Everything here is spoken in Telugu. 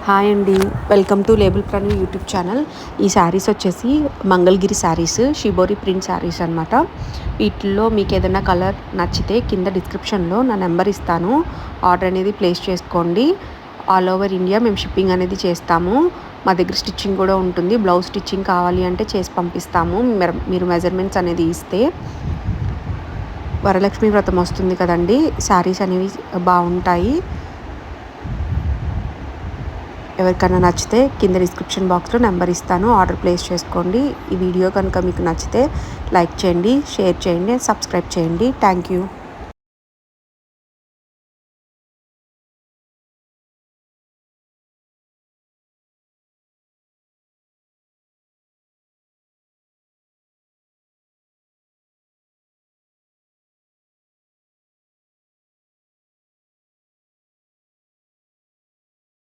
హాయ్ అండి, welcome to label Pranav YouTube channel. ఈ శారీస్ వచ్చేసి మంగళగిరి శారీస్, షిబోరి ప్రింట్ శారీస్ అనమాట. వీటిల్లో మీకు ఏదైనా కలర్ నచ్చితే కింద డిస్క్రిప్షన్లో నా నెంబర్ ఇస్తాను. ఆర్డర్ అనేది ప్లేస్ చేసుకోండి. ఆల్ ఓవర్ ఇండియా మేము షిప్పింగ్ అనేది చేస్తాము. మా దగ్గర స్టిచ్చింగ్ కూడా ఉంటుంది. బ్లౌజ్ స్టిచ్చింగ్ కావాలి అంటే చేసి పంపిస్తాము. మీరు మెజర్మెంట్స్ అనేది ఇస్తే. వరలక్ష్మి వ్రతం వస్తుంది కదండి, శారీస్ అనేవి బాగుంటాయి. ఎవరికైనా నచ్చితే కింద డిస్క్రిప్షన్ బాక్స్లో నెంబర్ ఇస్తాను, ఆర్డర్ ప్లేస్ చేసుకోండి. ఈ వీడియో కనుక మీకు నచ్చితే లైక్ చేయండి, షేర్ చేయండి, సబ్స్క్రైబ్ చేయండి. Thank you.